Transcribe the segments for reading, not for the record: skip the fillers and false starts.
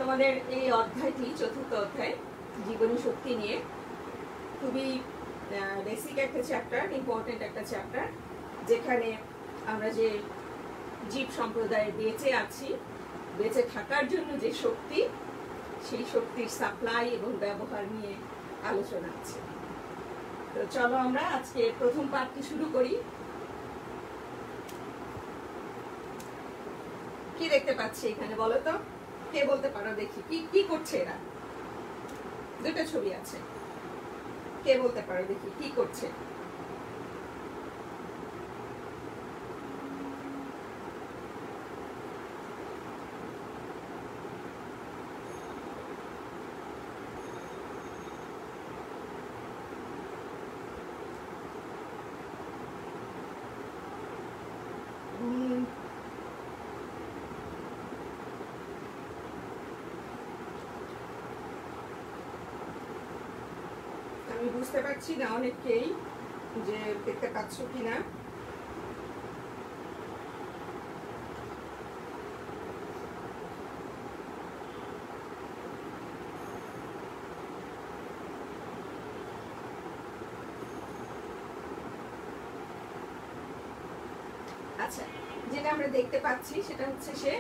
তোমাদের এই অধ্যায়টি চতুর্থ অধ্যায় জীবনী শক্তি নিয়ে খুবই বেসিক একটা চ্যাপ্টার, ইম্পর্টেন্ট একটা চ্যাপ্টার, যেখানে আমরা যে জীব সম্প্রদায়ে বেঁচে আছি, বেঁচে থাকার জন্য যে শক্তি, সেই শক্তির সাপ্লাই এবং ব্যবহার নিয়ে আলোচনা আছে। তো চলো আমরা আজকে প্রথম পার্টটি শুরু করি। কি দেখতে পাচ্ছি এখানে বলো তো, কে বলতে পারো দেখি? কি কি করছে এরা? দুটো ছবি আছে, কে বলতে পারো দেখি কি করছে? আমি বুঝতে পারছি না অনেককেই যে দেখতে পাচ্ছ কিনা। আচ্ছা, যেটা আমরা দেখতে পাচ্ছি সেটা হচ্ছে সে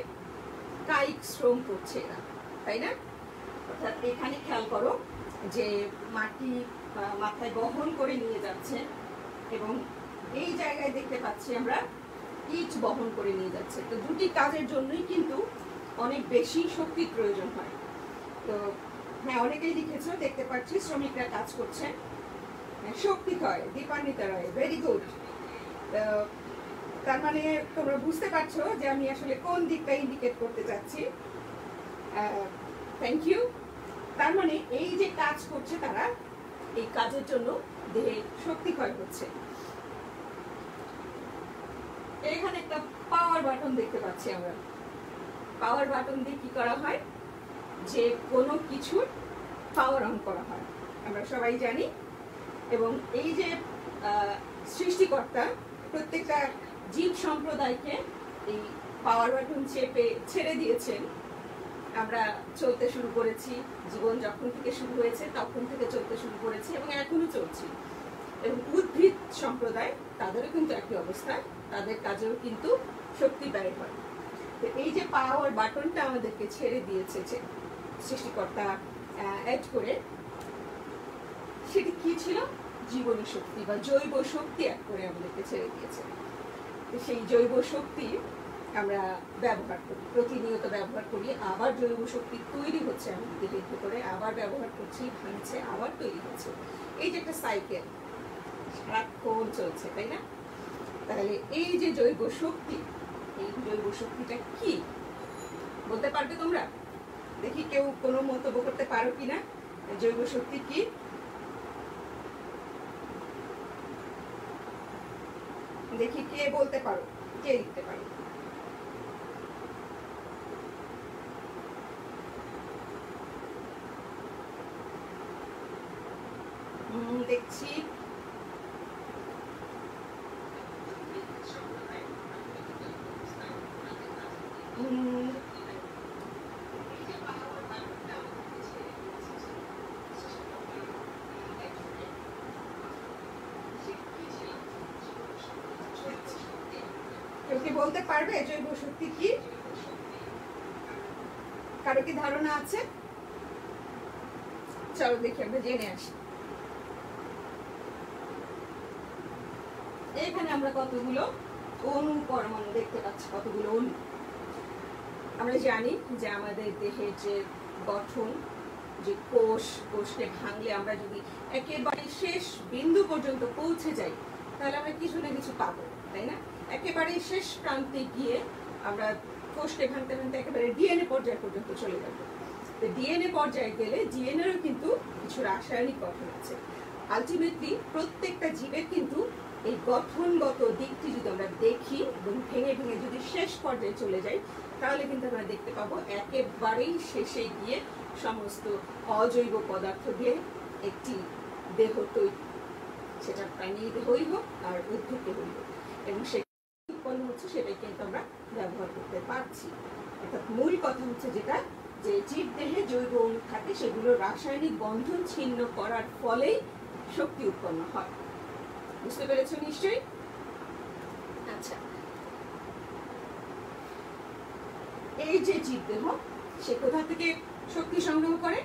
কায়িক শ্রম করছে এরা, তাই না? অর্থাৎ এখানে খেয়াল করো যে মাটি মাথায় বহন করে নিয়ে যাচ্ছে এবং এই জায়গায় দেখতে পাচ্ছি আমরা ইট বহন করে নিয়ে যাচ্ছে। তো দুটি কাজের জন্যই কিন্তু অনেক বেশি শক্তির প্রয়োজন হয়। তো হ্যাঁ, অনেকেই লিখেছো, দেখতে পাচ্ছি শ্রমিকরা কাজ করছে। শক্তি হয়, দীপান্বিতা রয়, ভেরি গুড। তার মানে তোমরা বুঝতে পারছো যে আমি আসলে কোন দিকটা ইন্ডিকেট করতে চাচ্ছি। Thank you. তার মানে এই যে কাজ করছে তারা, এই কাজের জন্য দেহে শক্তি ক্ষয় হচ্ছে। এখানে একটা পাওয়ার বাটন দেখতে পাচ্ছি আমরা। পাওয়ার বাটন দিয়ে কি করা হয়? যে কোনো কিছুর পাওয়ার অন করা হয়, আমরা সবাই জানি। এবং এই যে সৃষ্টিকর্তা প্রত্যেকটা জীব সম্প্রদায়কে এই পাওয়ার বাটন চেপে ছেড়ে দিয়েছেন। আমরা চলতে শুরু করেছি, জীবন যখন থেকে শুরু হয়েছে তখন থেকে চলতে শুরু করেছি এবং এখনো চলছি। এবং উদ্ভিদ সম্প্রদায়, তাদেরও কিন্তু একই অবস্থা, তাদের কাজেও কিন্তু শক্তি ব্যয় হয়। তো এই যে পাওয়ার বাটনটা আমাদেরকে ছেড়ে দিয়েছে সৃষ্টিকর্তা অ্যাড করে, সেটি কি ছিল? জীবনী শক্তি বা জৈব শক্তি অ্যাড করে আমাদেরকে ছেড়ে দিয়েছে। সেই জৈব শক্তি আমরা ব্যবহার করি, প্রতিনিয়ত ব্যবহার করি। আবার জৈব শক্তি তৈরি হচ্ছে আমাদের দেহের ভেতরে, আবার ব্যবহার করছি, ভাঙছে, আবার তৈরি হচ্ছে। এই যে একটা সাইকেল সারাক্ষণ চলছে, তাই না? তাহলে এই যে জৈব শক্তি, এই জৈব শক্তিটা কি বলতে পারবে তোমরা? দেখি কেউ কোনো মন্তব্য করতে পারো কিনা, জৈব শক্তি কি? দেখি কে বলতে পারো, কে লিখতে পারো? দেখছি কেউ কি বলতে পারবে জৈব শক্তি কি? কারো কি ধারণা আছে? চলো দেখি আমরা জেনে আসি। এখানে আমরা কতগুলো অণু পরমাণু দেখতে পাচ্ছি, কতগুলো অণু। আমরা জানি যে আমাদের দেহের যে গঠন, যে কোষকে ভাঙলে আমরা যদি একেবারে শেষ বিন্দু পর্যন্ত পৌঁছে যাই, তাহলে আমরা কিছু না কিছু পাবো, তাই না? একেবারে শেষ প্রান্তে গিয়ে আমরা কোষকে ভাঙতে ভাঙতে একেবারে ডিএনএ পর্যায় পর্যন্ত চলে যাব। তো ডিএনএ পর্যায়ে গেলে ডিএনএরও কিন্তু কিছু রাসায়নিক গঠন আছে। আলটিমেটলি প্রত্যেকটা জীবের কিন্তু এই গঠনগত দিকটি যদি আমরা দেখি এবং ভেঙে ভেঙে যদি শেষ পর্যায়ে চলে যাই, তাহলে কিন্তু আমরা দেখতে পাবো একেবারেই শেষে গিয়ে সমস্ত অজৈব পদার্থ দিয়ে একটি দেহ তৈরি, সেটা প্রাণী দেহই হোক আর উদ্ভিদ দেহই হোক, এবং সেটা উৎপন্ন হচ্ছে, সেটাই কিন্তু আমরা ব্যবহার করতে পারছি। অর্থাৎ মূল কথা হচ্ছে যেটা, যে জীবদেহে জৈব অণু থাকে সেগুলো রাসায়নিক বন্ধন ছিন্ন করার ফলেই শক্তি উৎপন্ন হয়। বুঝতে পেরেছো নিশ্চয়ই? আচ্ছা, এই যে জীবদেহ সে কোথা থেকে শক্তি সংগ্রহ করে?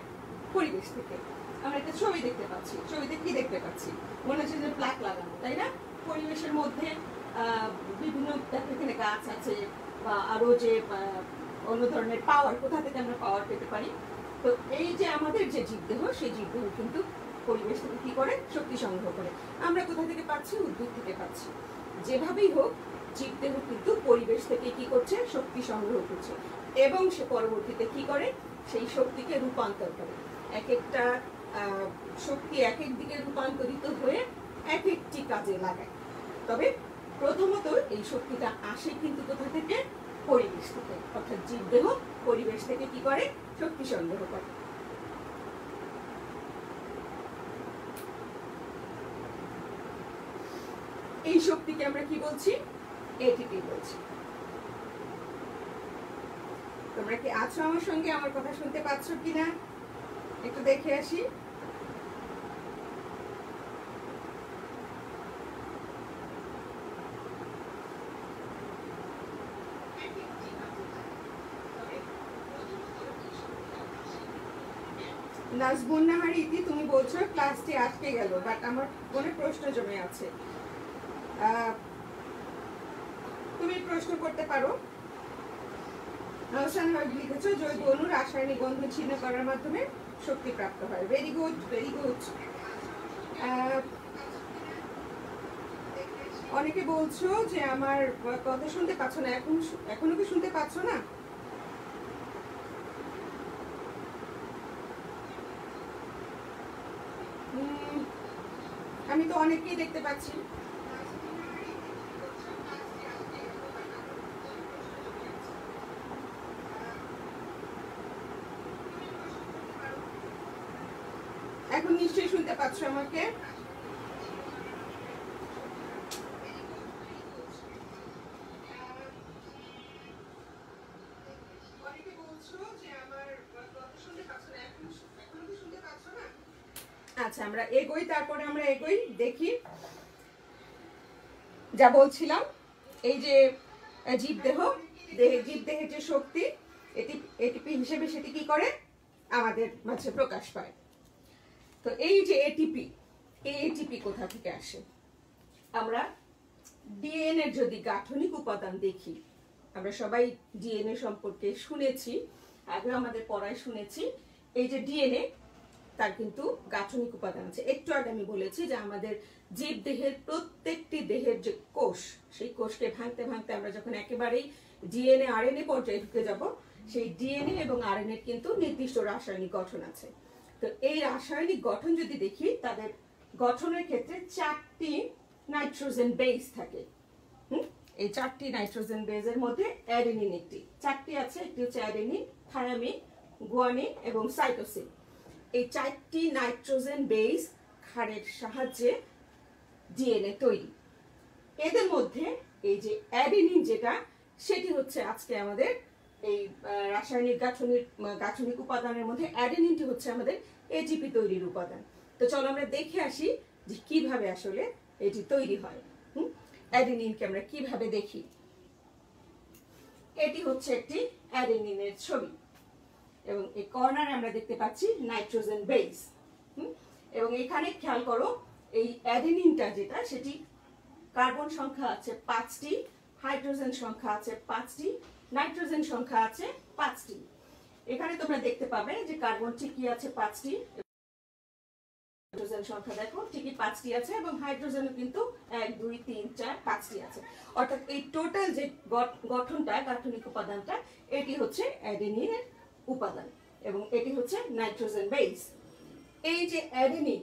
পরিবেশ থেকে। আমরা একটা ছবি দেখতে পাচ্ছি, ছবিতে কি দেখতে পাচ্ছি? মনে হচ্ছে যে প্লাক লাগানো, তাই না? পরিবেশের মধ্যে বিভিন্ন এখানে গাছ আছে বা আরো যে অন্য ধরনের পাওয়ার, কোথা থেকে আমরা পাওয়ার পেতে পারি? তো এই যে আমাদের যে জীবদেহ, সেই জীবদেহ কিন্তু পরিবেশ থেকে কি করে? শক্তি সংগ্রহ করে। আমরা কোথা থেকে পাচ্ছি? উদ্ভিদ থেকে পাচ্ছি। যেভাবেই হোক জীবদেহ কিন্তু পরিবেশ থেকে কি করছে? শক্তি সংগ্রহ করছে এবং সে পরবর্তীতে কি করে? সেই শক্তিকে রূপান্তর করে। এক একটা শক্তি এক এক দিকে রূপান্তরিত হয়ে এক একটি কাজে লাগায়। তবে প্রথমত এই শক্তিটা আসে কিন্তু কোথা থেকে? পরিবেশ থেকে। অর্থাৎ জীবদেহ পরিবেশ থেকে কি করে? শক্তি সংগ্রহ করে। এই শক্তিকে আমরা কি বলছি? এটিপি বলছি। তোমরা কি আছো আমার সঙ্গে? আমার কথা শুনতে পাচ্ছ কিনা একটু দেখে আসি। নাজবুন্নাহার ইতি, তুমি বলছো ক্লাসটি আটকে গেল, বাট আমার মনে প্রশ্ন জমে আছে। তুমি প্রশ্ন করতে পারো। লিখেছো জৈব অণু রাসায়নিক বন্ধন ছিন্ন করার মাধ্যমে শক্তি প্রাপ্ত হয়। Very good, very good. অনেকে বলছো যে আমার কথা শুনতে পাচ্ছ না। এখনো কি শুনতে পাচ্ছ না? আমি তো অনেককেই দেখতে পাচ্ছি। এখন নিশ্চয়ই শুনতে পাচ্ছ আমাকে? আচ্ছা, আমরা এগোই, তারপরে আমরা এগোই, দেখি। যা বলছিলাম, এই যে জীবদেহের যে শক্তি, এটিপি হিসেবে সেটি কি করে? আমাদের মাঝে প্রকাশ পায়। তো এই যে এটিপি, এই এটিপি কোথা থেকে আসে? আমরা ডিএনএ যদি গাঠনিক উপাদান দেখি, আমরা সবাই ডিএনএ সম্পর্কে শুনেছি, আগে আমাদের পড়ায় শুনেছি। এই যে ডিএনএ, তার কিন্তু গাঠনিক উপাদান আছে। একটু আগে আমি বলেছি যে আমাদের জীবদেহের প্রত্যেকটি দেহের যে কোষ, সেই কোষকে ভাঙতে ভাঙতে আমরা যখন একেবারেই ডিএনএ আরএনএ পর্যায়ে ঢুকে যাব, সেই ডিএনএ এবং আরএনএ কিন্তু নির্দিষ্ট রাসায়নিক গঠন আছে। তো এই রাসায়নিক গঠন যদি দেখি, তাদের গঠনের ক্ষেত্রে 4টি নাইট্রোজেন বেস থাকে। এই 4টি নাইট্রোজেন বেজের মধ্যে অ্যাডেনিন একটি, 4টি আছে। একটি হচ্ছে অ্যাডেনিন, থায়ামিন, গুয়ানিন এবং সাইটোসিন। এই 4টি নাইট্রোজেন বেস ক্ষারের সাহায্যে ডিএনএ তৈরি। এদের মধ্যে এই যে অ্যাডেনিন যেটা, সেটি হচ্ছে আজকে আমাদের এই রাসায়নিক গাঠনিক উপাদানের মধ্যে অ্যাডেনিনটি হচ্ছে আমাদের এটিপি তৈরির উপাদান। তো চলো আমরা দেখে আসি যে কিভাবে আসলে এটি তৈরি হয়। অ্যাডেনিনকে আমরা কিভাবে দেখি। এটি হচ্ছে একটি অ্যাডেনিনের ছবি এবং এই কর্নারে আমরা দেখতে পাচ্ছি নাইট্রোজেন বেস। এবং এখানে খেয়াল করো, এই অ্যাডেনিনটা যেটা, সেটি কার্বন সংখ্যা আছে 5টি, হাইড্রোজেন সংখ্যা আছে 5টি, নাইট্রোজেন সংখ্যা আছে 5টি। এখানে তোমরা দেখতে পাবে যে কার্বন ঠিকই আছে 5টি, হাইড্রোজেন সংখ্যা দেখো ঠিকই 5টি আছে, এবং হাইড্রোজেনও কিন্তু 1 2 3 4 5টি আছে। অর্থাৎ এই টোটাল যে গঠনটা, গাঠনিক উপাদানটা, এটি হচ্ছে অ্যাডেনিনের উপাদান এবং এটি হচ্ছে নাইট্রোজেন বেস। এই যে অ্যাডেনিন,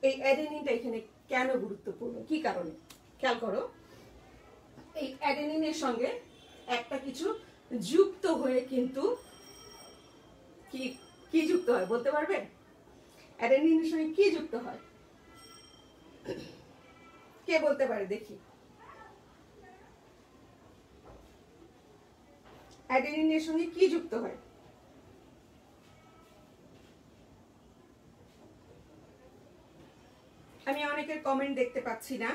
এই অ্যাডেনিনটা এখানে কেন গুরুত্বপূর্ণ, কি কারণে? খেয়াল করো, এই অ্যাডেনিনের সঙ্গে একটা কিছু যুক্ত হয়ে কিন্তু কি যুক্ত হয় বলতে পারবে? অ্যাডেনিনের সঙ্গে কি যুক্ত হয়? কে বলতে পারে দেখি? অ্যাডেনিনের সঙ্গে কি যুক্ত হয়? আমি অনেকের কমেন্ট দেখতে পাচ্ছি না।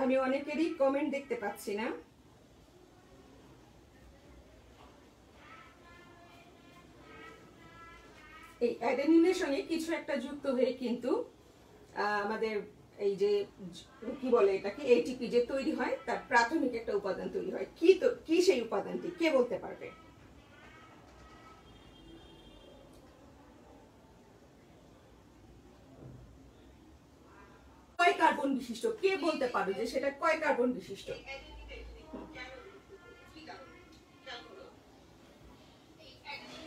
আমি অনেকেরই কমেন্ট দেখতে পাচ্ছি না। এই অ্যাডেনিনের সঙ্গে কিছু একটা যুক্ত হয়ে কিন্তু আমাদের এই যে কি বলে এটাকে এটিপি যে তৈরি হয় তার প্রাথমিক একটা উপাদান তৈরি হয়। কি সেই উপাদানটি কে বলতে পারবে? কয় কার্বন বিশিষ্ট? কে বলতে পারবে যে সেটা কয় কার্বন বিশিষ্ট?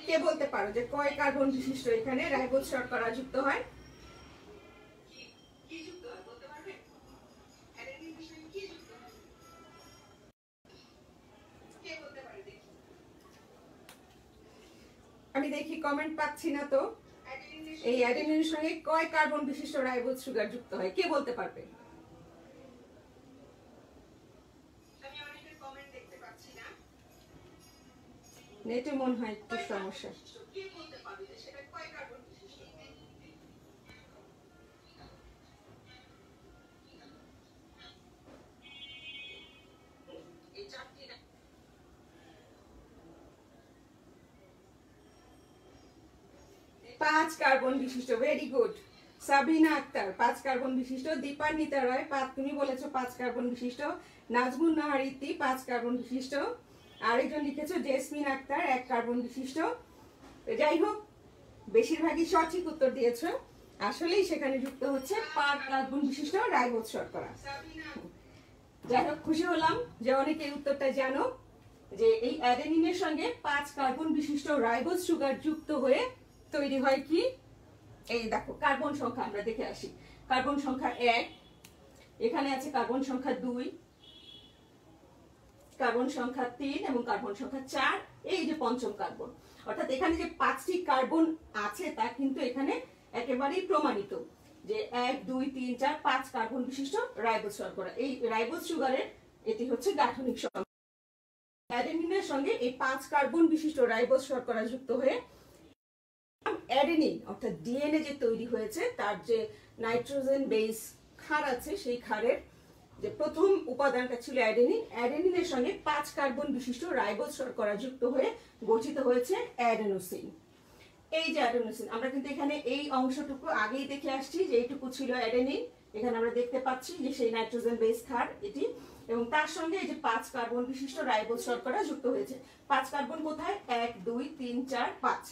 কে বলতে পারো যে কয় কার্বন বিশিষ্ট এখানে রাইবোজ শর্করা যুক্ত হয়? আমি দেখি কমেন্ট পাচ্ছি না তো। এই অ্যাডেনিনের সঙ্গে কয় কার্বন বিশিষ্ট রাইবোজ সুগার যুক্ত হয় কে বলতে পারবে? আমি অনেকের কমেন্ট দেখতে পাচ্ছি না, নেটে মনে হয় একটু সমস্যা। কে বলতে পারবে যে সেটা কয় কার্বন বিশিষ্ট? এই চারটি 5 কার্বন বিশিষ্ট। Very good Sabina Akhtar, 5 carbon বিশিষ্ট। দীপান্বিতা রয়, তুমি বলেছো 5 কার্বন বিশিষ্ট। নাজমুন নাহার ইতি 5 কার্বন বিশিষ্ট। আরেকজন লিখেছো জেসমিন আক্তার 1 কার্বন বিশিষ্ট। যাই হোক, বেশিরভাগই সঠিক উত্তর দিয়েছো। আসলেই সেখানে যুক্ত হচ্ছে 5 কার্বন বিশিষ্ট রাইবোজ শর্করা। যাই হোক, খুশি হলাম যে অনেকে উত্তরটা জানো, যে এই অ্যাডেনিনের সঙ্গে 5 কার্বন বিশিষ্ট রাইবোজ সুগার যুক্ত হয়ে তৈরি হয় কি? এই দেখো কার্বন সংখ্যা আমরা দেখে আসি। কার্বন সংখ্যা 1, এখানে আছে কার্বন সংখ্যা 2, কার্বন সংখ্যা 3 এবং কার্বন সংখ্যা 4। এই যে পঞ্চম কার্বন, অর্থাৎ এখানে যে 5টি কার্বন আছে তা কিন্তু এখানে একেবারেই প্রমাণিত যে 1 2 3 4 5 কার্বন বিশিষ্ট রাইবোজ শর্করা। এই রাইবোজ সুগারের এটি হচ্ছে গাঠনিক সংখ্যা। অ্যাডেনিনের সঙ্গে এই 5 কার্বন বিশিষ্ট রাইবোজ শর্করা যুক্ত হয়ে অ্যাডেনিন অর্থাৎ ডিএনএ যে তৈরি হয়েছে, তার যে নাইট্রোজেন বেস ক্ষার আছে, সেই ক্ষারের যে প্রথম উপাদানটা ছিল অ্যাডেনিন, অ্যাডেনিনের সঙ্গে 5 কার্বন বিশিষ্ট রাইবোজ শর্করা যুক্ত হয়ে গঠিত হয়েছে অ্যাডেনোসিন। এই যে অ্যাডেনোসিন, আমরা কিন্তু এখানে এই অংশটুকু আগেই দেখে আসছি যে এইটুকু ছিল অ্যাডেনিন। এখানে আমরা দেখতে পাচ্ছি যে সেই নাইট্রোজেন বেস ক্ষার এটি, এবং তার সঙ্গে এই যে 5 কার্বন বিশিষ্ট রাইবোজ শর্করা যুক্ত হয়েছে। 5 কার্বন কোথায়? 1 2 3 4 5,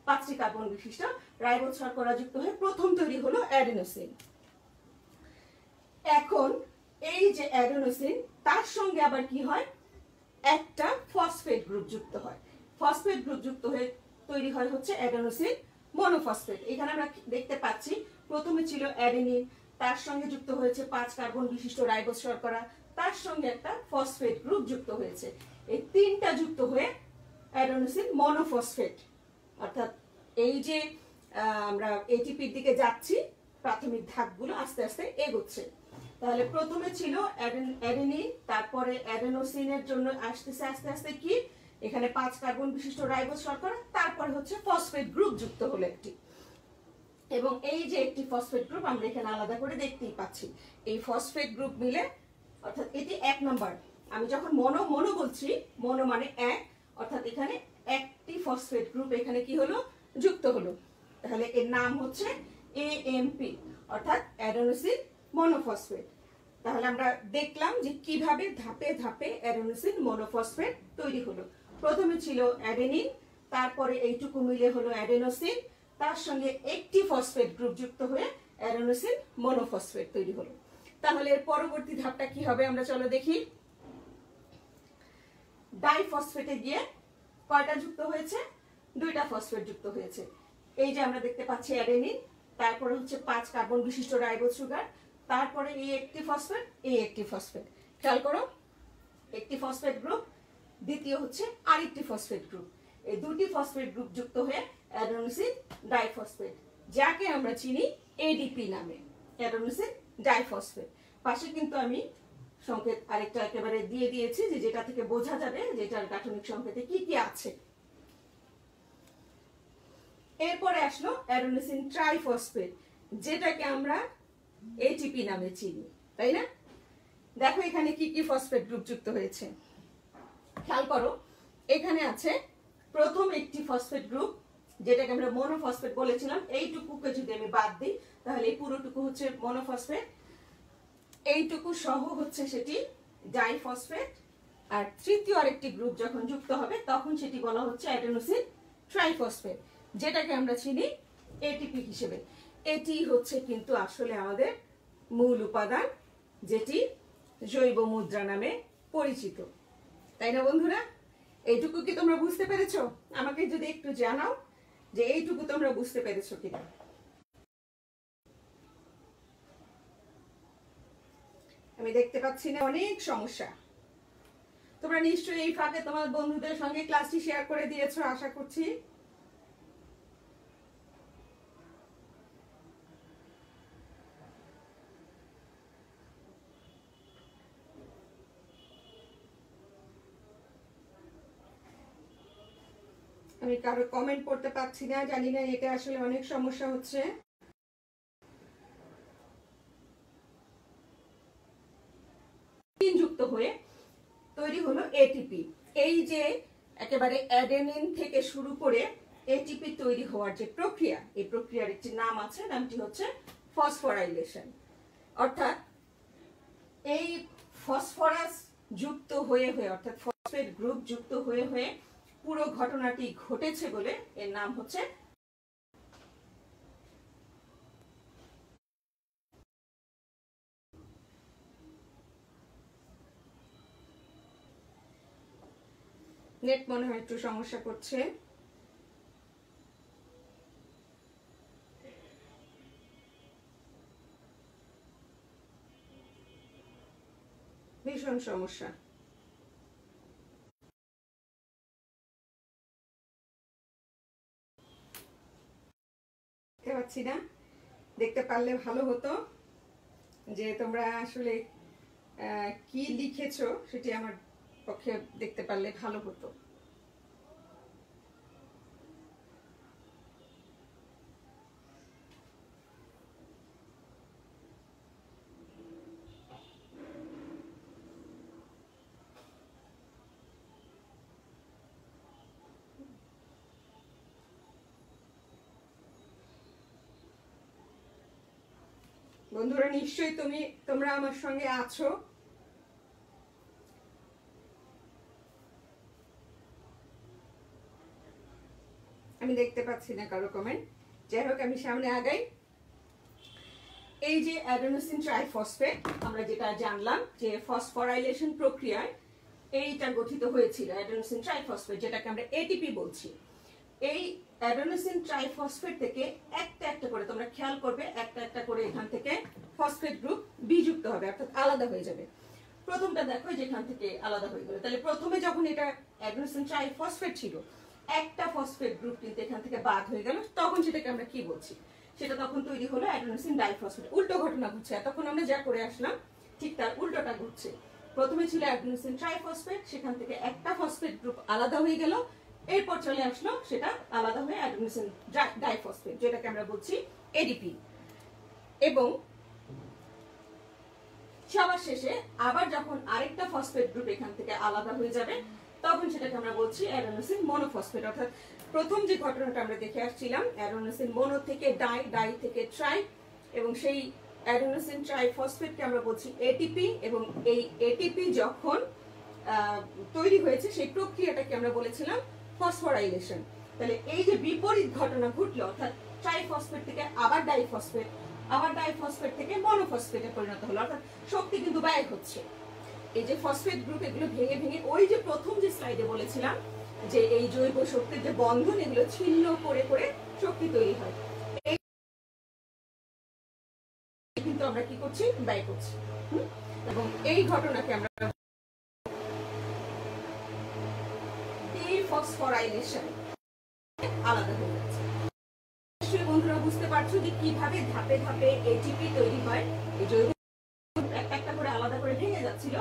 5টি কার্বন বিশিষ্ট রাইবোজ শর্করা যুক্ত হয়ে প্রথম তৈরি হলো অ্যাডেনোসিন। এখন এই যে অ্যাডেনোসিন, তার সঙ্গে আবার কি হয়? একটা ফসফেট গ্রুপ যুক্ত হয়। ফসফেট গ্রুপ যুক্ত হয়ে তৈরি হয় হচ্ছে অ্যাডেনোসিন মনোফসফেট। এখানে আমরা দেখতে পাচ্ছি প্রথমে ছিল অ্যাডেনিন, তার সঙ্গে যুক্ত হয়েছে 5 কার্বন বিশিষ্ট রাইবোজ শর্করা, তার সঙ্গে একটা ফসফেট গ্রুপ যুক্ত হয়েছে। এই তিনটা যুক্ত হয়ে অ্যাডেনোসিন মনোফসফেট। অর্থাৎ এই যে আমরা এটিপির দিকে যাচ্ছি, প্রাথমিক ধাপগুলো আস্তে আস্তে এগোচ্ছে। তাহলে প্রথমে ছিল অ্যাডেনিন, তারপরে অ্যাডেনোসিনের জন্য আসতেছে আস্তে আস্তে কি? এখানে 5 কার্বন বিশিষ্ট রাইবোজ শর্করা, তারপরে হচ্ছে ফসফেট গ্রুপ যুক্ত হলো একটি। এবং এই যে একটি ফসফেট গ্রুপ আমরা এখানে আলাদা করে দেখতেই পাচ্ছি। এই ফসফেট গ্রুপ মিলে, অর্থাৎ এটি 1 নাম্বার। আমি যখন মনো মনো বলছি, মনো মানে 1, অর্থাৎ এখানে একটি ফসফেট গ্রুপ এখানে কি হলো? যুক্ত হলো। তাহলে এর নাম হচ্ছে এএমপি, অর্থাৎ অ্যাডেনোসিন মনোফসফেট। তাহলে আমরা দেখলাম যে কিভাবে ধাপে ধাপে অ্যাডেনোসিন মনোফসফেট তৈরি হলো। প্রথমে ছিল অ্যাডেনিন, তারপরে এইটুকু মিলে হলো অ্যাডেনোসিন, তার সঙ্গে একটি ফসফেট গ্রুপ যুক্ত হয়ে অ্যাডেনোসিন মনোফসফেট তৈরি হলো। তাহলে এর পরবর্তী ধাপটা কি হবে আমরা চলো দেখি। ডাইফসফেটে গিয়ে কয়টা যুক্ত হয়েছে? 2টা ফসফেট যুক্ত হয়েছে। এই যে আমরা দেখতে পাচ্ছি অ্যাডেনিন, তারপরে হচ্ছে 5 কার্বন বিশিষ্ট রাইবোজ সুগার, তারপরে এই একটি ফসফেট, এই একটি ফসফেট। খেয়াল করো, একটি ফসফেট গ্রুপ, দ্বিতীয় হচ্ছে আরেকটি ফসফেট গ্রুপ। এই দুটি ফসফেট গ্রুপ যুক্ত হয়ে অ্যাডেনোসিন ডাইফসফেট, যাকে আমরা চিনি এডিপি নামে, অ্যাডেনোসিন ডাইফসফেট। পাশে কিন্তু আমি সংকেত আরেকটা একেবারে দিয়ে দিয়েছি, যে যেটা থেকে বোঝা যাবে যেটার গাঠনিক সংকেতে কি কি আছে। এরপরে আসলো অ্যাডেনোসিন ট্রাইফসফেট, যেটাকে আমরা এটিপি নামে চিনি, তাই না? দেখো এখানে কি কি ফসফেট গ্রুপ যুক্ত হয়েছে, খেয়াল করো। এখানে আছে প্রথম একটি ফসফেট গ্রুপ, যেটাকে আমরা মনোফসফেট বলেছিলাম। এইটুকুকে যদি আমি বাদ দিই তাহলে এই পুরোটুকু হচ্ছে মনোফসফেট, এইটুকু সহ হচ্ছে সেটি ডাইফসফেট। আর তৃতীয় আরেকটি গ্রুপ যখন যুক্ত হবে তখন সেটি বলা হচ্ছে অ্যাডেনোসিন ট্রাইফসফেট, যেটাকে আমরা চিনি এটিপি হিসেবে। এটি হচ্ছে কিন্তু আসলে আমাদের মূল উপাদান, যেটি জৈব মুদ্রা নামে পরিচিত, তাই না বন্ধুরা? এইটুকু কি তোমরা বুঝতে পেরেছো? আমাকে যদি একটু জানাও যে এইটুকু তোমরা বুঝতে পেরেছো কিনা। আমি দেখতে পাচ্ছি না অনেক সমস্যা। তোমরা নিশ্চয়ই এই ফাঁকে তোমার বন্ধুদের সঙ্গে ক্লাসটি শেয়ার করে দিয়েছো আশা করছি। আমি কারো কমেন্ট পড়তে পাচ্ছি না, জানি না, এটা আসলে অনেক সমস্যা হচ্ছে। যুক্ত হয়ে তৈরি হলো এটিপি। এই যে একেবারে অ্যাডেনিন থেকে শুরু করে এটিপি তৈরি হওয়ার যে প্রক্রিয়া, এই প্রক্রিয়ার একটি নাম আছে, নামটি হচ্ছে ফসফোরাইলেশন। অর্থাৎ এই ফসফরাস যুক্ত হয়ে অর্থাৎ ফসফেট গ্রুপ যুক্ত হয়ে পুরো ঘটনাটি ঘটেছে বলে এর নাম হচ্ছে নেট মনে হয় একটু সমস্যা করছে। ভীষণ সমস্যা। দেখতে পাচ্ছি না, দেখতে পারলে ভালো হতো, যে তোমরা আসলে কি লিখেছো সেটি আমার পক্ষে দেখতে পারলে ভালো হতো। বন্ধুরা নিশ্চয়ই তোমরা আমার সঙ্গে আছো। আমি দেখতে পাচ্ছি না কারো কমেন্ট। যাই হোক, আমি সামনে আগাই। এই যে অ্যাডেনোসিন ট্রাইফসফেট, আমরা যেটা জানলাম যে ফসফোরাইলেশন প্রক্রিয়ায় এইটা গঠিত হয়েছিল অ্যাডেনোসিন ট্রাইফসফেট, যেটাকে আমরা এটিপি বলছি। এই অ্যাডেনোসিন ট্রাইফসফেট থেকে একটা একটা করে তোমরা খেয়াল করবে, একটা একটা করে এখান থেকে ফসফেট গ্রুপ বিযুক্ত হবে, অর্থাৎ আলাদা হয়ে যাবে। প্রথমটা দেখো যেখান থেকে আলাদা হয়ে গেল, তাহলে প্রথমে যখন এটা অ্যাডেনোসিন ট্রাইফসফেট ছিল, একটা ফসফেট গ্রুপ কিন্তু এখান থেকে বাদ হয়ে গেল, তখন সেটাকে আমরা কি বলছি? সেটা তখন তৈরি হলো অ্যাডেনোসিন ডাইফসফেট। উল্টো ঘটনা ঘটছে, এতক্ষণ আমরা যা করে আসলাম ঠিক তার উল্টোটা ঘটছে। প্রথমে ছিল অ্যাডেনোসিন ট্রাইফসফেট, সেখান থেকে একটা ফসফেট গ্রুপ আলাদা হয়ে গেল, এরপর চলে আসলো সেটা আলাদা হয়ে অ্যাডেনোসিন ডাইফসফেট, যেটাকে আমরা বলছি এডিপি। এবং সবার শেষে আবার যখন আরেকটা ফসফেট গ্রুপ এখান থেকে আলাদা হয়ে যাবে, তখন সেটাকে আমরা বলছি অ্যাডেনোসিন মনোফসফেট। অর্থাৎ প্রথম যে ঘটনাটা আমরা দেখে আসছিলাম, অ্যাডেনোসিন মনো থেকে ডাই থেকে ট্রাই, এবং সেই অ্যাডেনোসিন ট্রাইফসফেটকে আমরা বলছি এটিপি। এবং এই এটিপি যখন তৈরি হয়েছে সেই প্রক্রিয়াটাকে আমরা বলেছিলাম ফসফোরাইলেশন। তাহলে এই যে বিপরীত ঘটনা ঘটলো, অর্থাৎ ট্রাইফসফেট থেকে আবার ডাইফসফেট, আবার ডাইফসফেট থেকে মনোফসফেটে পরিণত হলো, অর্থাৎ শক্তি কিন্তু ব্যয় হচ্ছে। এই যে ফসফেট গ্রুপ এগুলো ভেঙে ওই যে প্রথম যে স্লাইডে বলেছিলাম যে এই জৈব শক্তির যে বন্ধন, এগুলো ছিন্ন করে শক্তি তৈরি হয়, কিন্তু আমরা কি করছি? ব্যয় করছি। এবং এই ঘটনাকে আমরা ডিফসফোরাইলেশন, আলাদা হয়ে যাচ্ছে। নিশ্চয়ই বন্ধুরা বুঝতে পারছো যে কিভাবে ধাপে ধাপে এটিপি তৈরি হয়, এই জৈব একটা একটা করে আলাদা করে ভেঙে যাচ্ছে। যাচ্ছিল,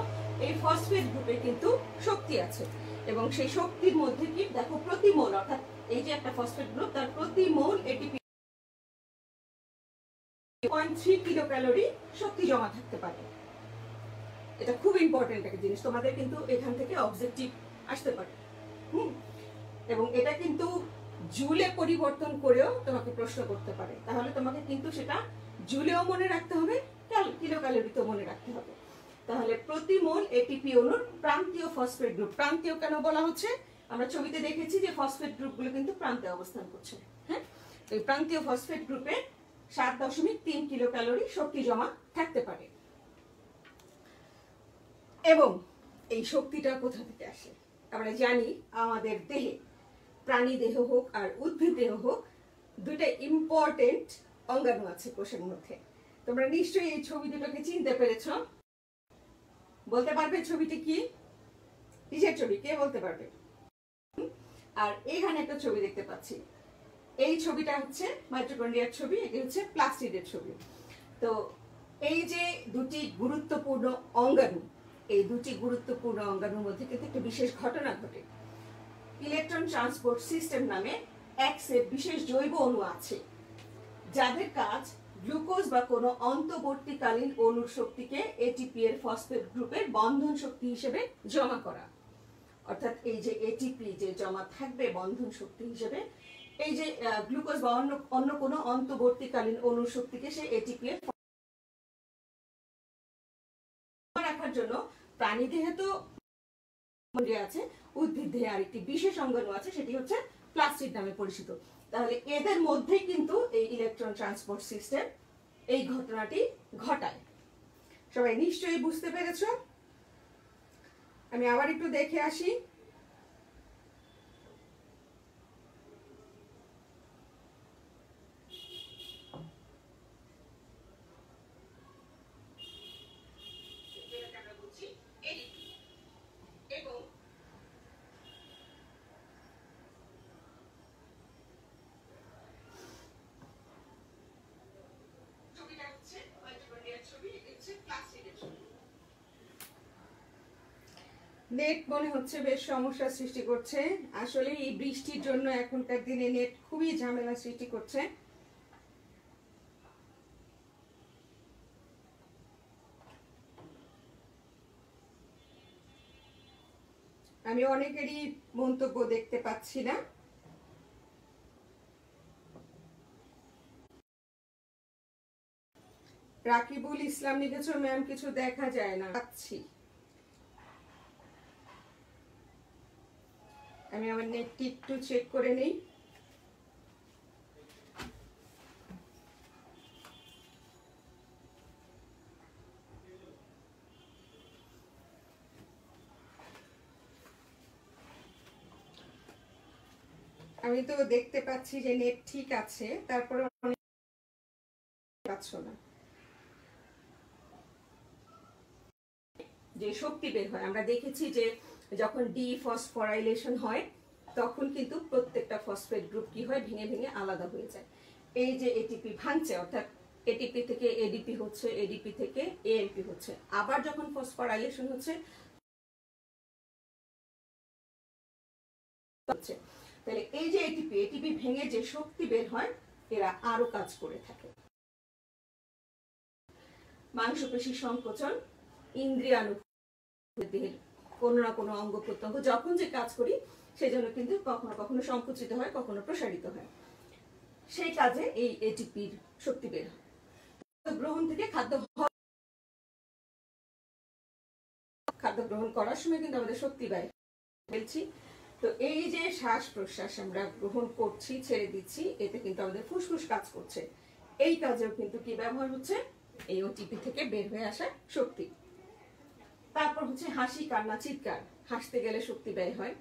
এই ফসফেট গ্রুপে কিন্তু শক্তি আছে এবং সেই শক্তির মধ্যে কি দেখো প্রতি মোল, অর্থাৎ এই যে একটা ফসফেট গ্রুপ তার প্রতি মোল এটিপি 0.3 কিলো ক্যালোরি শক্তি জমা থাকতে পারে। এটা খুব ইম্পর্টেন্ট একটা জিনিস, তোমাদের কিন্তু এখান থেকে অবজেক্টিভ আসতে পারে। এবং এটা কিন্তু জুলে পরিবর্তন করেও তোমাকে প্রশ্ন করতে পারে, তাহলে তোমাকে কিন্তু সেটা জুলেও মনে রাখতে হবে, কিলো ক্যালোরিতেও মনে রাখতে হবে। তাহলে প্রতি মোল এটিপি অণুর প্রান্তীয় ফসফেট গ্রুপ, প্রান্তীয় কেন বলা হচ্ছে, আমরা ছবিতে দেখেছি যে ফসফেট গ্রুপগুলো কিন্তু প্রান্তে অবস্থান করছে। হ্যাঁ, এই প্রান্তীয় ফসফেট গ্রুপে 7.3 কিলো ক্যালোরি শক্তি জমা থাকতে পারে। এবং এই শক্তিটা কোথা থেকে আসে? আমরা জানি আমাদের দেহে, প্রাণী দেহ হোক আর উদ্ভিদ দেহ হোক, দুইটা ইম্পর্টেন্ট অঙ্গাণু আছে কোষের মধ্যে। তোমরা নিশ্চয়ই এই ছবি দুটোকে চিনতে পেরেছো। বলতে পারবে ছবিটি কি, কিসের ছবি, কে বলতে পারবে? আর এখানে একটা ছবি দেখতে পাচ্ছি, এই ছবিটা হচ্ছে মাইটোকন্ড্রিয়ার ছবি, এটি হচ্ছে প্লাস্টিডের ছবি। তো এই যে দুটি গুরুত্বপূর্ণ অঙ্গাণু, এই দুটি গুরুত্বপূর্ণ অঙ্গাণুর মধ্যে কিন্তু একটা বিশেষ ঘটনা ঘটে। ইলেকট্রন ট্রান্সপোর্ট সিস্টেম নামে এক সেট বিশেষ জৈব অণু আছে, যাদের কাজ গ্লুকোজ বা কোনো অন্তর্বর্তীকালীন অণুর শক্তিকে এটিপি এর ফসফেট গ্রুপের বন্ধন শক্তি হিসেবে জমা করা। অর্থাৎ এই যে এটিপি যে জমা থাকবে বন্ধন শক্তি হিসেবে, এই যে গ্লুকোজ বা অন্য কোনো অন্তর্বর্তীকালীন অণুর শক্তিকে সে এটিপি এর রাখার জন্য প্রাণী দেহে তো আছে, উদ্ভিদ দেহে আরেকটি বিশেষ অঙ্গাণু আছে, সেটি হচ্ছে প্লাস্টিড নামে পরিচিত। তাহলে এদের মধ্যে কিন্তু এই ইলেকট্রন ট্রান্সপোর্ট সিস্টেম এই ঘটনাটি ঘটায়। সবাই নিশ্চয়ই বুঝতে পেরেছো? আমি আবার একটু দেখে আসি। নেট মনে হচ্ছে বেশ সমস্যার সৃষ্টি করছে। আসলে এই বৃষ্টির জন্য এখনকার দিনে নেট খুবই ঝামেলা সৃষ্টি করছে। আমি অনেকেরই মন্তব্য দেখতে পাচ্ছি না। রাকিবুল ইসলাম লিখেছো, ম্যাম কিছু দেখা যায় না। পাচ্ছি, আমি আমার নেটটি একটু চেক করে নেই। আমি তো দেখতে পাচ্ছি যে নেট ঠিক আছে, তারপরে পাচ্ছ না। যে শক্তি বের হয়, আমরা দেখেছি যে যখন ডিফসফোরাইলেশন হয় তখন কিন্তু প্রত্যেকটা ফসফেট গ্রুপ কি হয়, ভেঙে ভেঙে আলাদা হয়ে যায়। এই যে এটিপি ভাঙছে, অর্থাৎ এটিপি থেকে এডিপি হচ্ছে, এডিপি থেকে এএমপি হচ্ছে, আবার যখন ফসফোরাইলেশন হচ্ছে তাহলে এই যে এটিপি ভেঙে যে শক্তি বের হয়, এরা আরো কাজ করে থাকে। মাংসপেশি সংকোচন, ইন্দ্রিয়ানু, দেহের কোনো না কোনো অঙ্গ প্রত্যঙ্গ যখন যে কাজ করি সেজন্য কিন্তু কখনো কখনো সংকুচিত হয়, কখনো প্রসারিত হয়। সেই কাজে এই এটিপির শক্তি বের হয়। গ্রহণ থেকে খাদ্য গ্রহণ করার সময় কিন্তু আমাদের শক্তি ব্যয় বলছি। তো এই যে শ্বাস প্রশ্বাস আমরা গ্রহণ করছি, ছেড়ে দিচ্ছি, এতে কিন্তু আমাদের ফুসফুস কাজ করছে। এই কাজেও কিন্তু কি ব্যবহার হচ্ছে, এই ওটিপি থেকে বের হয়ে আসা শক্তি। তারপর হচ্ছে হাসি, কান্না, চিৎকার। হাসতে গেলে শক্তি ব্যয় হয়,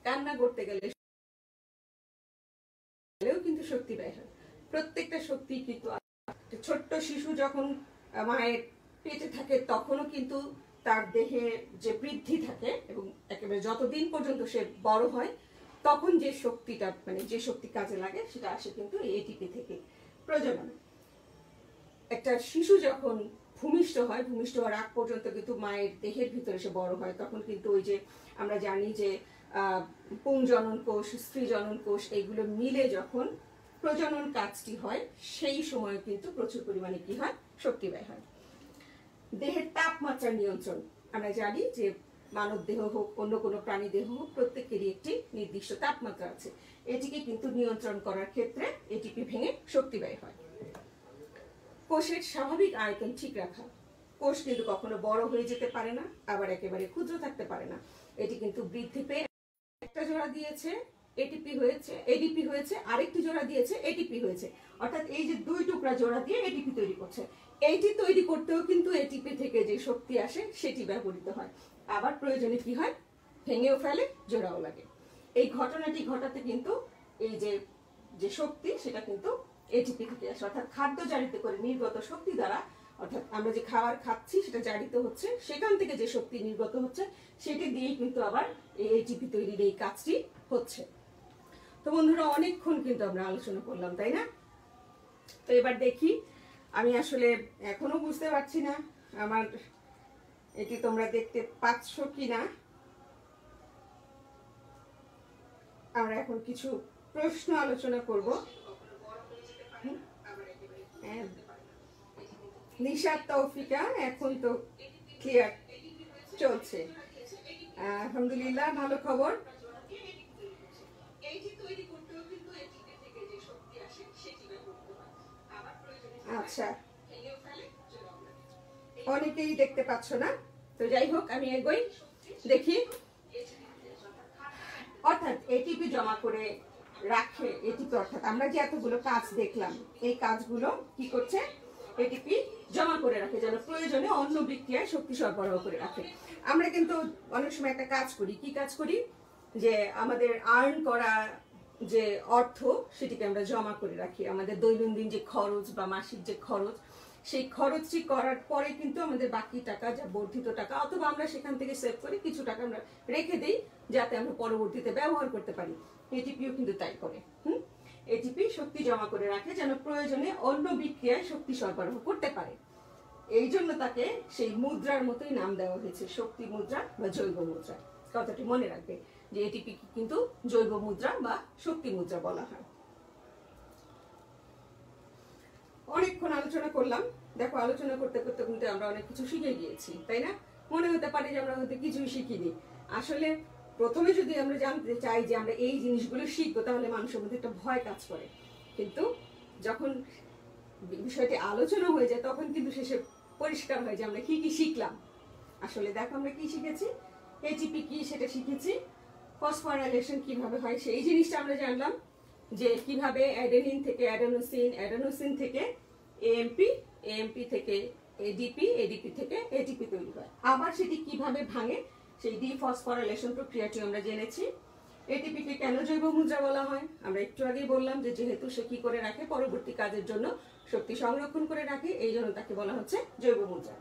কান্না করতে গেলেও কিন্তু শক্তি ব্যয় হয়। প্রত্যেকটা শক্তি কিন্তু, ছোট্ট শিশু যখন মায়ের পেটে থাকে তখনও কিন্তু তার দেহে যে বৃদ্ধি থাকে এবং একেবারে যতদিন পর্যন্ত সে বড় হয় তখন যে শক্তিটা, মানে যে শক্তি কাজে লাগে সেটা আসে কিন্তু এই এটিপি থেকে। প্রজনন, একটা শিশু যখন ভূমিষ্ঠ হয়, ভূমিষ্ঠ হওয়ার আগ পর্যন্ত কিন্তু মায়ের দেহের ভিতরে সে বড় হয়, তখন কিন্তু ওই যে আমরা জানি যে পুংজনন কোষ, স্ত্রী জনন কোষ এইগুলো মিলে যখন প্রজনন কাজটি হয়, সেই সময় কিন্তু প্রচুর পরিমাণে কি হয়, শক্তি ব্যয় হয়। দেহের তাপমাত্রা নিয়ন্ত্রণ, আমরা জানি যে মানব দেহ হোক অন্য কোনো প্রাণী দেহ হোক প্রত্যেকেরই একটি নির্দিষ্ট তাপমাত্রা আছে, এটিকে কিন্তু নিয়ন্ত্রণ করার ক্ষেত্রে এটিপি ভেঙে শক্তি ব্যয় হয়। কোষের স্বাভাবিক আয়তন ঠিক রাখা, কোষ কিন্তু কখনো বড় হয়ে যেতে পারে না, আবার একেবারে ক্ষুদ্র থাকতে পারে না, এটি কিন্তু বৃদ্ধি পেয়ে একটা জোড়া দিয়েছে এটিপি হয়েছে, এডিপি হয়েছে, আরেকটি জোড়া দিয়েছে এটিপি হয়েছে, অর্থাৎ এই যে দুই টুকরা জোড়া দিয়ে এটিপি তৈরি করছে। এইটি তৈরি করতেও কিন্তু এটিপি থেকে যে শক্তি আসে সেটি ব্যবহৃত হয়, আবার প্রয়োজনে কি হয়, ভেঙেও ফেলে, জোড়াও লাগে। এই ঘটনাটি ঘটাতে কিন্তু এই যে শক্তি সেটা কিন্তু এটিপি থেকে আসে, অর্থাৎ খাদ্য জারিত করে নির্গত শক্তি দ্বারা, অর্থাৎ আমরা যে খাবার খাচ্ছি সেটা জারিত হচ্ছে, সেখান থেকে যে শক্তি নির্গত হচ্ছে সেটি দিয়েই কিন্তু আবার এই এটিপি তৈরির এই কাজটি হচ্ছে। তো বন্ধুরা অনেকক্ষণ কিন্তু আমরা আলোচনা করলাম, তাই না? তো এবার দেখি, আমি আসলে এখনো বুঝতে পারছি না আমার এটি তোমরা দেখতে পাচ্ছ কিনা। আমরা এখন কিছু প্রশ্ন আলোচনা করব। নিশাত তৌফিকা, এখন তো ক্লিয়ার চলছে, আলহামদুলিল্লাহ, ভালো খবর। আচ্ছা, অনেকেই দেখতে পাচ্ছ না, তো যাই হোক আমি এগোই, দেখি। অর্থাৎ এটিপি জমা করে রাখে, এটিপি অর্থাৎ আমরা যে এতগুলো কাজ দেখলাম, এই কাজগুলো কি করছে, এটিপি জমা করে রাখে যেন প্রয়োজনে অন্য বিক্রিয়ায় শক্তি সরবরাহ করে রাখে। আমরা কিন্তু অনেক সময় একটা কাজ করি, কি কাজ করি, যে আমাদের আর্ন করা যে অর্থ সেটিকে আমরা জমা করে রাখি, আমাদের দৈনন্দিন যে খরচ বা মাসিক যে খরচ, সেই খরচটি করার পরে কিন্তু আমাদের বাকি টাকা, যা বর্ধিত টাকা, অথবা আমরা সেখান থেকে সেভ করে কিছু টাকা আমরা রেখে দিই যাতে আমরা পরবর্তীতে ব্যবহার করতে পারি। এটিপিও কিন্তু তাই করে। এটিপি শক্তি জমা করে রাখে যেন প্রয়োজনে অন্য বিক্রিয়ায় শক্তি সরবরাহ করতে পারে, এই জন্য তাকে সেই মুদ্রার মতোই নাম দেওয়া হয়েছে, শক্তি মুদ্রা বা জৈব মুদ্রা। কথাটি মনে রাখবে যে এটিপি কিন্তু জৈব মুদ্রা বা শক্তি মুদ্রা বলা হয়। অনেকক্ষণ আলোচনা করলাম, দেখো আলোচনা করতে করতে কিন্তু আমরা অনেক কিছু শিখে গিয়েছি, তাই না? মনে হতে পারে যে আমরা হয়তো কিছুই শিখিনি। আসলে প্রথমে যদি আমরা জানতে চাই যে আমরা এই জিনিসগুলো শিখবো, তাহলে মানুষের মধ্যে একটা ভয় কাজ করে, কিন্তু যখন বিষয়টি আলোচনা হয়ে যায় তখন কিন্তু শেষে পরিষ্কার হয় যে আমরা কি কি শিখলাম। আসলে দেখো আমরা কি শিখেছি, এটিপি কি সেটা শিখেছি, ফসফোরাইলেশন কিভাবে হয় সেই জিনিসটা আমরা জানলাম, যে কিভাবে অ্যাডেনিন থেকে অ্যাডেনোসিন, অ্যাডেনোসিন থেকে এএমপি, এএমপি থেকে এডিপি, এডিপি থেকে এটিপি তৈরি হয়, আবার সেটি কিভাবে ভাঙে সেই ডিফসফোরাইলেশন প্রক্রিয়াটি আমরা জেনেছি। এটিপিকে কেন জৈব মুদ্রা বলা হয়, আমরা একটু আগেই বললাম যে যেহেতু সে কি করে রাখে, পরবর্তী কাজের জন্য শক্তি সংরক্ষণ করে রাখে, এই জন্য তাকে বলা হচ্ছে জৈব মুদ্রা।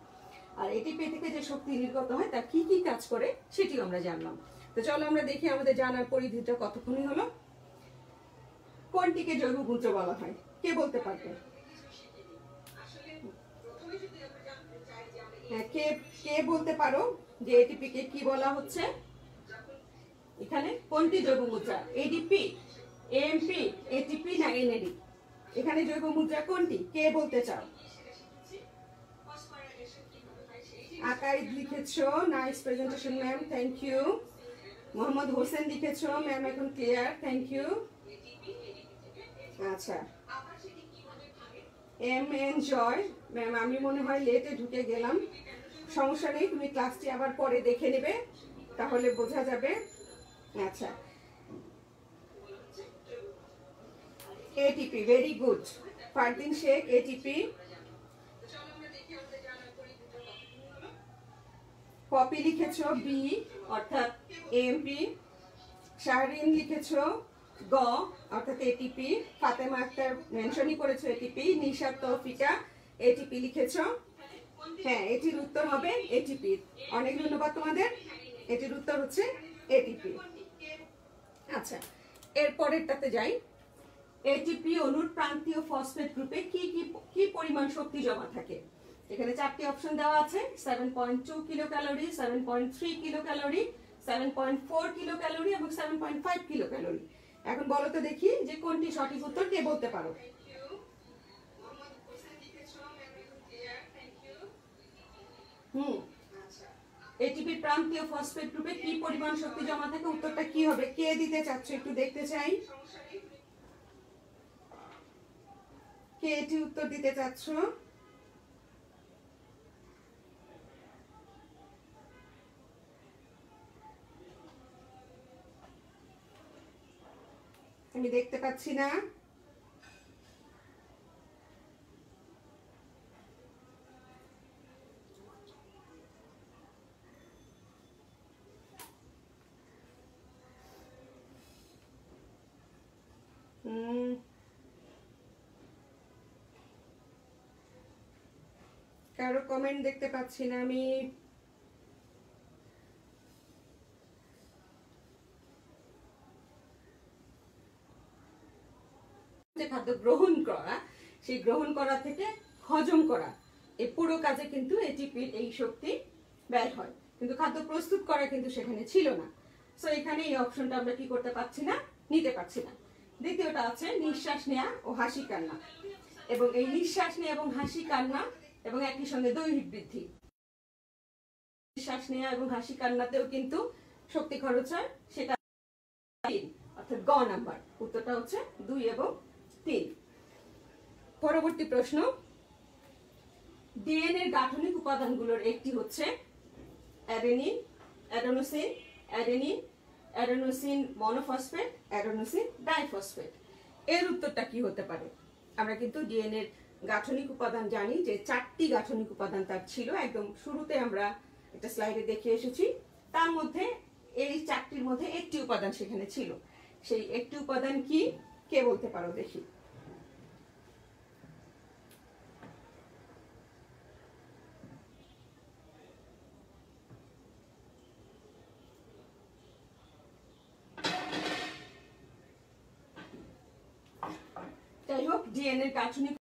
আর এটিপি থেকে যে শক্তি নির্গত হয় তা কি কি কাজ করে সেটিও আমরা জানলাম। তো চলো আমরা দেখি আমাদের জানার পরিধিটা কতক্ষণই হলো। কোনটিকে জৈব মুদ্রা বলা হয়, কে বলতে পারবে? কে কে বলতে পারো যে এটিপি কে কি বলা হচ্ছে? এখানে কোনটি জৈব মুদ্রা, এডিপি, এএমপি, এটিপি না এনএডি? এখানে জৈব মুদ্রা কোনটি, কে বলতে চাও? আকাইদ লিখেছো, nice presentation ma'am, thank you. Mohammad Hossain লিখেছো, ম্যাম এখন ক্লিয়ার, থ্যাংক ইউ। আচ্ছা, এম এন জয়, ম্যাম আমি মনে হয় লেটে ঢুকে গেলাম, সমস্যা নেই, তুমি ক্লাসটি আবার পরে দেখে নেবে, তাহলে বোঝা যাবে। আচ্ছা, ATP, very good, Fardin Sheikh, ATP. Popy লিখেছো বি অর্থাৎ এএমপি, শাহরিন লিখেছো গ অর্থাৎ এটিপি, ফাতেমা আক্তার মেনশনই করেছো এটিপি, নিশাত তৌফিকা এটিপি লিখেছো। হ্যাঁ, এটির উত্তর হবে এটিপি, অনেক ধন্যবাদ তোমাদের, এটির উত্তর হচ্ছে এটিপি। আচ্ছা, এর পরেরটাতে যাই। এটিপি অণুর প্রান্তীয় ফসফেট গ্রুপে কি কি কি পরিমাণ শক্তি জমা থাকে? এখানে 4টি অপশন দেওয়া আছে, 7.2 kilo calorie, 7.3 kilo calorie, 7.4 kilo calorie এবং 7.5 কিলো ক্যালোরি। এখন বলো তো দেখি যে কোনটি সঠিক উত্তর, কে বলতে পারো? এটিপির প্রান্তীয় ফসফেট গ্রুপে কি পরিমাণ শক্তি জমা থাকে? উত্তরটা কি হবে? কে দিতে চাচ্ছ একটু দেখতে চাই। কে এটি উত্তর দিতে চাচ্ছ? আমি দেখতে পাচ্ছি না। কারো কমেন্ট দেখতে পাচ্ছি না আমি। খাদ্য গ্রহণ করা, সেই গ্রহণ করা থেকে হজম করা, এই পুরো কাজে কিন্তু এটিপির এই শক্তি ব্যয় হয়, কিন্তু খাদ্য প্রস্তুত করা কিন্তু সেখানে ছিল না। সো এখানে এই অপশনটা আমরা কি করতে পারছি না, নিতে পারছি না। দ্বিতীয়টা আছে নিঃশ্বাস নেওয়া ও হাসি কান্না, এবং এই নিঃশ্বাস নেওয়া এবং হাসি কান্না এবং একই সঙ্গে দৈহিক বৃদ্ধি, নিঃশ্বাস নেওয়া এবং হাসি কান্নাতেও কিন্তু শক্তি খরচ হয়, সেটা 3, অর্থাৎ গ নাম্বার। উত্তরটা হচ্ছে 2 এবং 3। পরবর্তী প্রশ্ন, ডিএনএ এর গাঠনিক উপাদানগুলোর একটি হচ্ছে adenine, adenosine, adenine, adenosine monophosphate, adenosine diphosphate. এর উত্তরটা কি হতে পারে? আমরা কিন্তু ডিএনএ এর গাঠনিক উপাদান জানি যে 4টি গাঠনিক উপাদান তার ছিল, একদম শুরুতে আমরা একটা স্লাইডে দেখে এসেছি। তার মধ্যে এই 4টির মধ্যে একটি উপাদান সেখানে ছিল, সেই একটি উপাদান কি, কে বলতে পারো দেখি। যাই হোক, ডিএনএ এর গাঠনিক